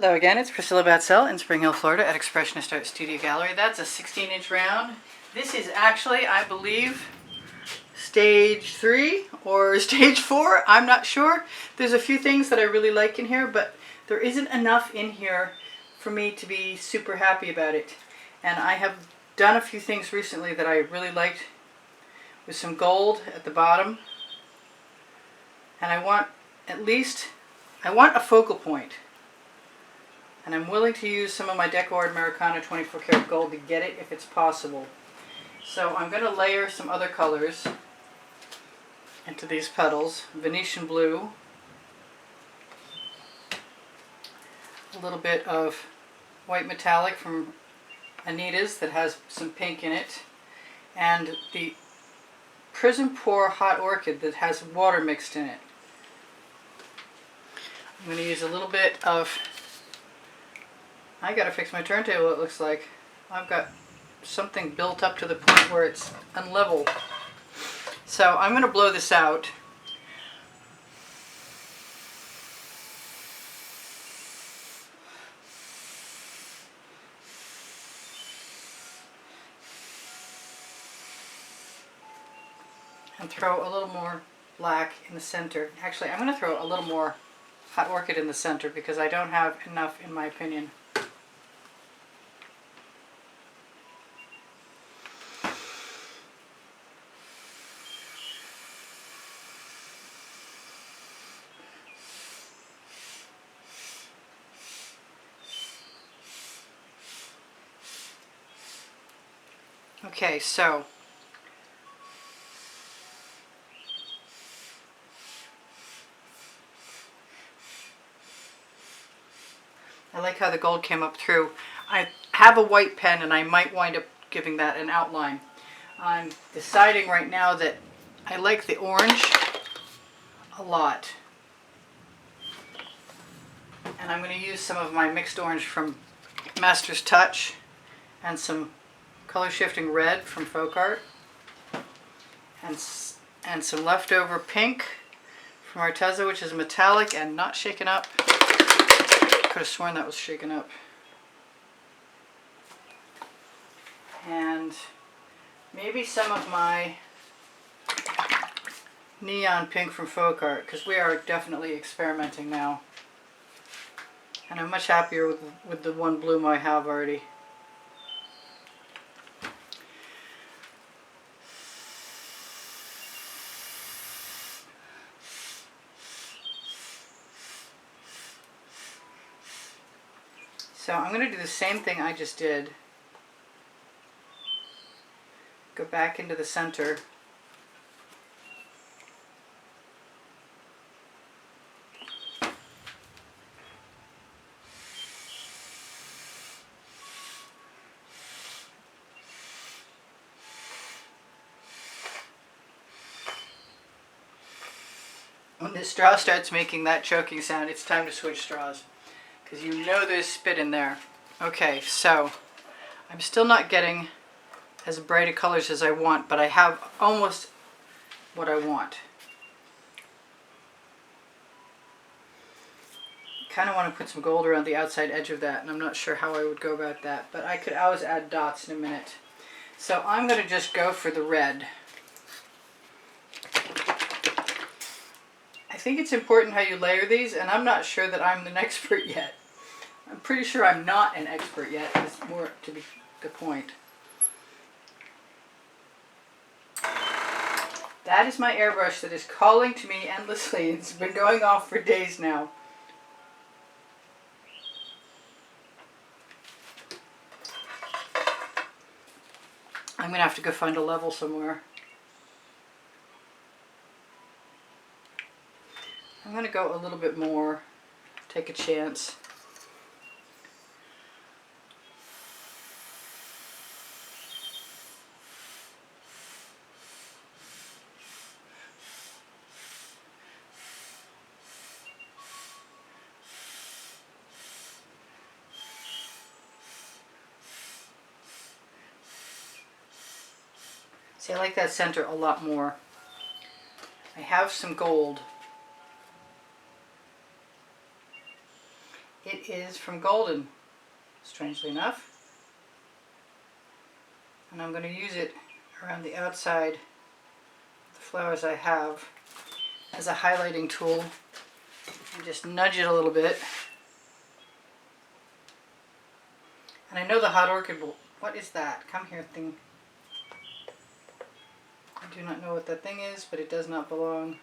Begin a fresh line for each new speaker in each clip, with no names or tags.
Hello again, it's Priscilla Batzell in Spring Hill, Florida at Expressionist Art Studio Gallery. That's a 16-inch round. This is actually, I believe, stage 3 or stage 4. I'm not sure. There's a few things that I really like in here, but there isn't enough in here for me to be super happy about it. And I have done a few things recently that I really liked with some gold at the bottom. And I want a focal point. And I'm willing to use some of my Decor Americana 24 karat gold to get it if it's possible. So I'm going to layer some other colors into these petals. Venetian blue, a little bit of white metallic from Anita's that has some pink in it, and the Prism Pour Hot Orchid that has water mixed in it. I'm going to use a little bit of... I gotta fix my turntable, it looks like. I've got something built up to the point where it's unlevel. So I'm gonna blow this out. And throw a little more black in the center. Actually, I'm gonna throw a little more hot orchid in the center because I don't have enough, in my opinion. Okay, so I like how the gold came up through. I have a white pen and I might wind up giving that an outline. I'm deciding right now that I like the orange a lot. And I'm going to use some of my mixed orange from Master's Touch and some color shifting red from Folk Art and some leftover pink from Arteza, which is metallic and not shaken up. Could have sworn that was shaken up. And maybe some of my neon pink from Folk Art, because we are definitely experimenting now. And I'm much happier with the one bloom I have already. So I'm going to do the same thing I just did. Go back into the center. When the straw starts making that choking sound, it's time to switch straws, because you know there's spit in there. Okay, so I'm still not getting as bright a colors as I want, but I have almost what I want. Kind of want to put some gold around the outside edge of that, and I'm not sure how I would go about that, but I could always add dots in a minute. So I'm going to just go for the red. I think it's important how you layer these, and I'm not sure that I'm an expert yet. I'm pretty sure I'm not an expert yet, is more to be the point. That is my airbrush that is calling to me endlessly. It's been going off for days now. I'm going to have to go find a level somewhere. I'm going to go a little bit more, take a chance. See, I like that center a lot more. I have some gold. It is from Golden, strangely enough. And I'm going to use it around the outside of the flowers I have as a highlighting tool. And just nudge it a little bit. And I know the hot orchid will... What is that? Come here, thing. I do not know what that thing is, but it does not belong.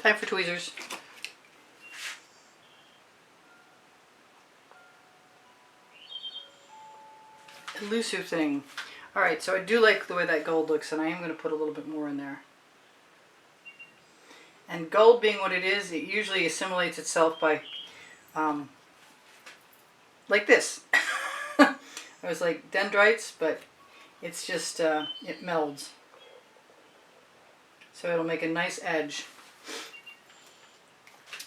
Time for tweezers. Elusive thing. Alright, so I do like the way that gold looks, and I am going to put a little bit more in there. And gold being what it usually assimilates itself by, like this. I was like dendrites, but it's just, it melds. So it'll make a nice edge.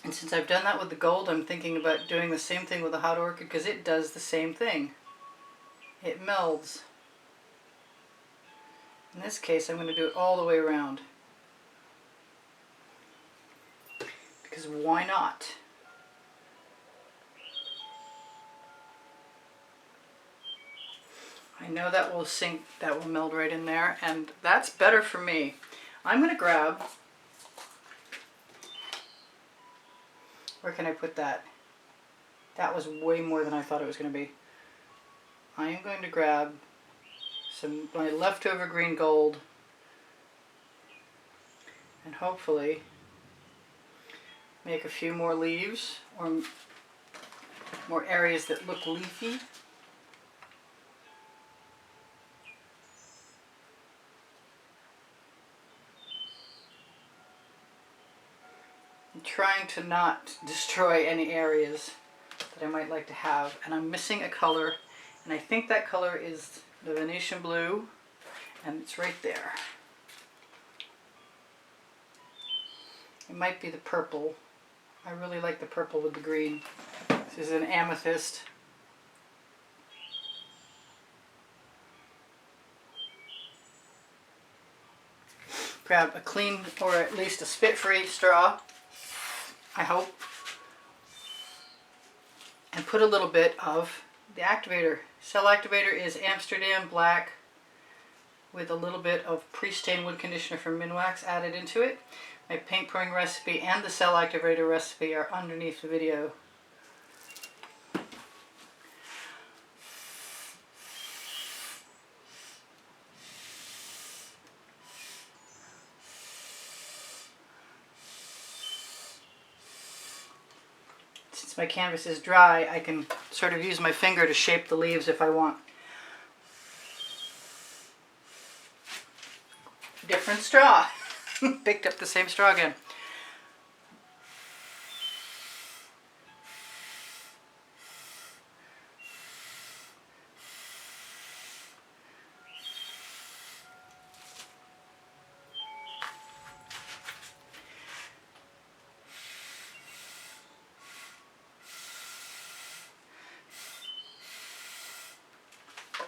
And since I've done that with the gold, I'm thinking about doing the same thing with the hot orchid, because it does the same thing. It melds. In this case, I'm going to do it all the way around. Because why not? I know that will sink, that will meld right in there, and that's better for me. I'm going to grab, where can I put that? That was way more than I thought it was going to be. I am going to grab some my leftover green gold, and hopefully make a few more leaves or more areas that look leafy. I'm trying to not destroy any areas that I might like to have, and I'm missing a color, and I think that color is the Venetian blue, and it's right there. It might be the purple. I really like the purple with the green. This is an amethyst. Grab a clean, or at least a spit-free straw, I hope, and put a little bit of the activator. Cell activator is Amsterdam Black with a little bit of pre-stained wood conditioner from Minwax added into it. My paint pouring recipe and the cell activator recipe are underneath the video. Since my canvas is dry, I can sort of use my finger to shape the leaves if I want. Different straw. Picked up the same straw again.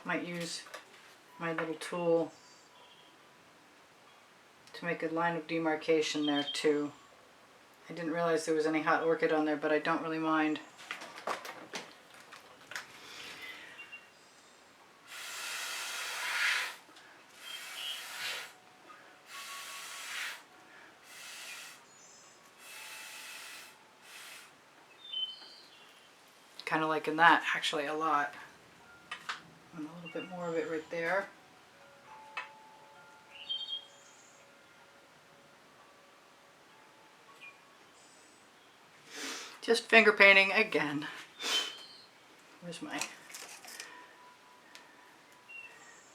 Might use my little tool to make a line of demarcation there too. I didn't realize there was any hot orchid on there, but I don't really mind. Kind of liking that actually a lot. And a little bit more of it right there. Just finger painting again. Where's my...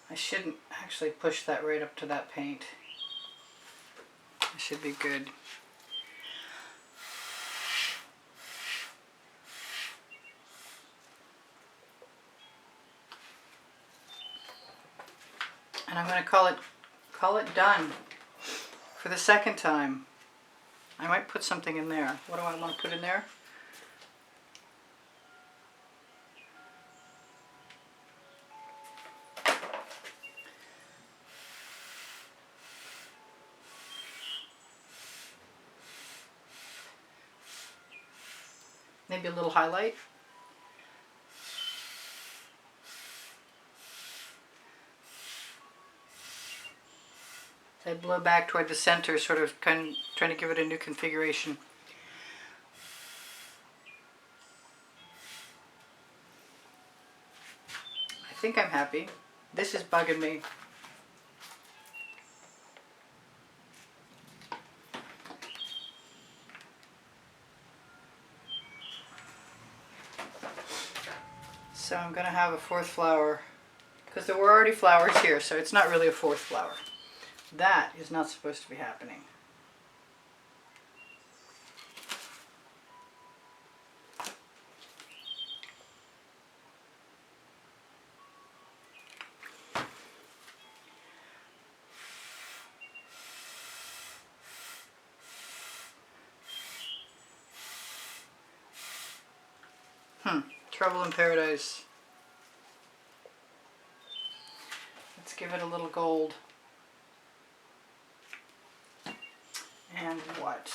I shouldn't actually push that right up to that paint. I should be good. And I'm going to call it done for the second time. I might put something in there. What do I want to put in there? Maybe a little highlight. I blow back toward the center, sort of trying to give it a new configuration. I think I'm happy. This is bugging me. So I'm going to have a fourth flower, because there were already flowers here, so it's not really a fourth flower. That is not supposed to be happening. Trouble in Paradise. Let's give it a little gold. And what?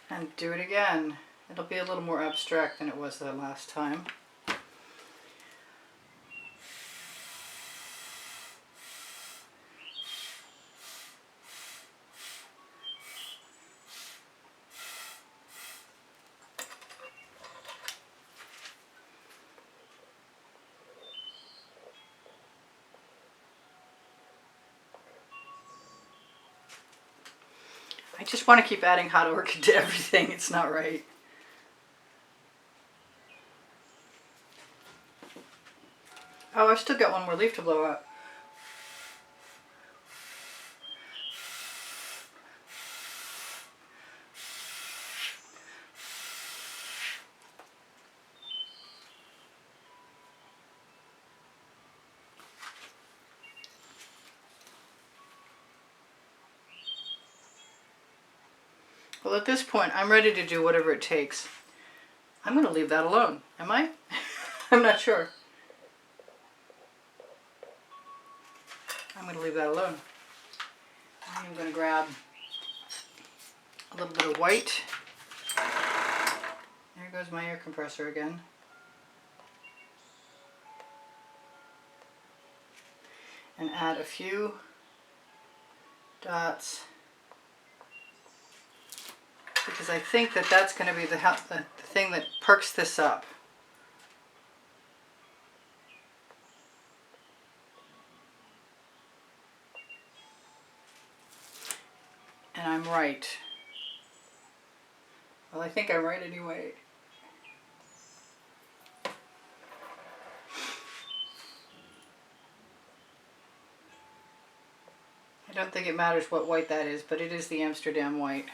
And do it again. It'll be a little more abstract than it was that last time. I just want to keep adding hot orchid to everything. It's not right. Oh, I've still got one more leaf to blow out. Well, at this point, I'm ready to do whatever it takes. I'm going to leave that alone. Am I? I'm not sure. I'm going to leave that alone. I'm going to grab a little bit of white. There goes my air compressor again. And add a few dots, because I think that that's going to be the thing that perks this up. And I'm right. Well, I think I'm right anyway. I don't think it matters what white that is, but it is the Amsterdam white.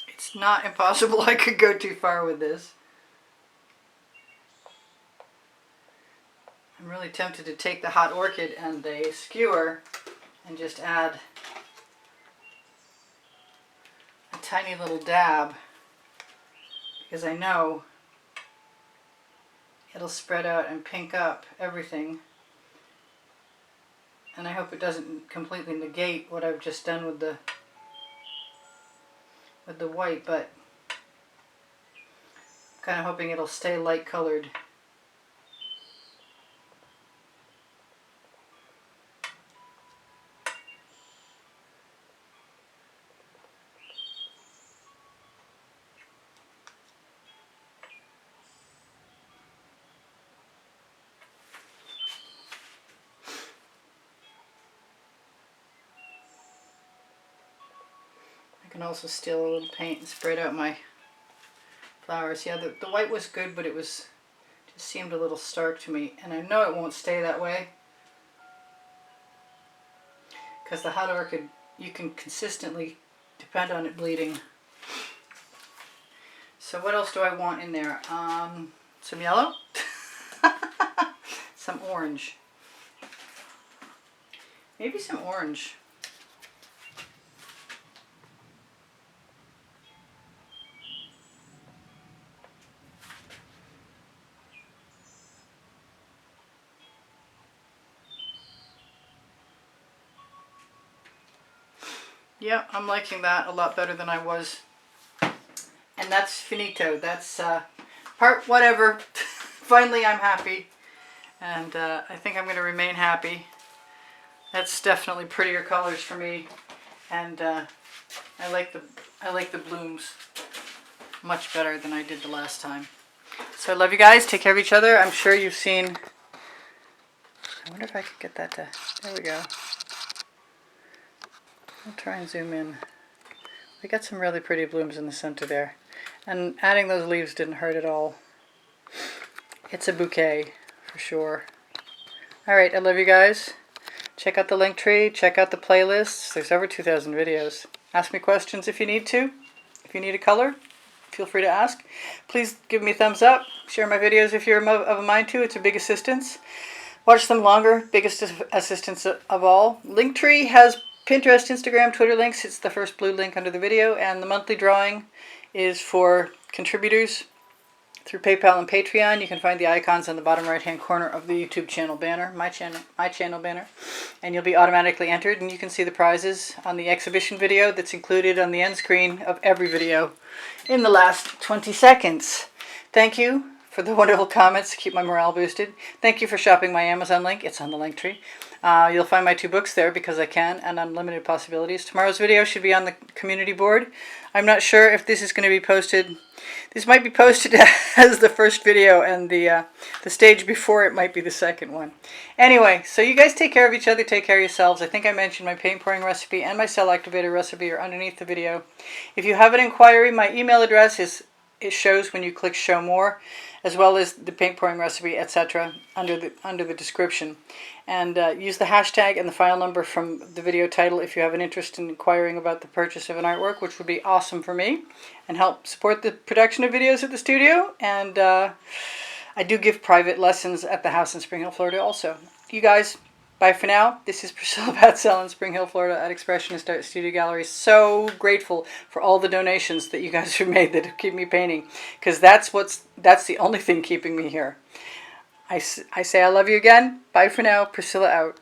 It's not impossible I could go too far with this. I'm really tempted to take the hot orchid and a skewer and just add a tiny little dab, because I know it'll spread out and pink up everything. And I hope it doesn't completely negate what I've just done with the white, but I'm kind of hoping it'll stay light colored. I can also steal a little paint and spread out my flowers. Yeah, the white was good, but it just seemed a little stark to me, and I know it won't stay that way, because the hot orchid, you can consistently depend on it bleeding. So what else do I want in there? Some yellow, some orange. Maybe some orange. Yeah, I'm liking that a lot better than I was. And that's finito. That's part whatever. Finally, I'm happy. And I think I'm going to remain happy. That's definitely prettier colors for me. And I like the blooms much better than I did the last time. So I love you guys. Take care of each other. I'm sure you've seen... I wonder if I could get that to... There we go. I'll try and zoom in. We got some really pretty blooms in the center there. And adding those leaves didn't hurt at all. It's a bouquet, for sure. Alright, I love you guys. Check out the link tree. Check out the playlists. There's over 2,000 videos. Ask me questions if you need to. If you need a color, feel free to ask. Please give me a thumbs up. Share my videos if you're of a mind to. It's a big assistance. Watch them longer. Biggest assistance of all. Linktree has Pinterest, Instagram, Twitter links. It's the first blue link under the video. And the monthly drawing is for contributors through PayPal and Patreon. You can find the icons on the bottom right hand corner of the YouTube channel banner, my channel banner, and you'll be automatically entered. And you can see the prizes on the exhibition video that's included on the end screen of every video in the last 20 seconds. Thank you for the wonderful comments to keep my morale boosted. Thank you for shopping my Amazon link. It's on the link tree. You'll find my 2 books there, Because I Can and Unlimited Possibilities. Tomorrow's video should be on the community board. I'm not sure if this is going to be posted. This might be posted as the first video, and the stage before it might be the second one. Anyway, so you guys take care of each other. Take care of yourselves. I think I mentioned my paint pouring recipe and my cell activator recipe are underneath the video. If you have an inquiry, my email address it shows when you click show more, as well as the paint pouring recipe, etc. under the description. And use the hashtag and the file number from the video title if you have an interest in inquiring about the purchase of an artwork, which would be awesome for me and help support the production of videos at the studio. And I do give private lessons at the house in Spring Hill, Florida also. You guys, bye for now. This is Priscilla Batzell in Spring Hill, Florida at Expressionist Art Studio Gallery. So grateful for all the donations that you guys have made that keep me painting, because that's the only thing keeping me here. I say I love you again. Bye for now. Priscilla out.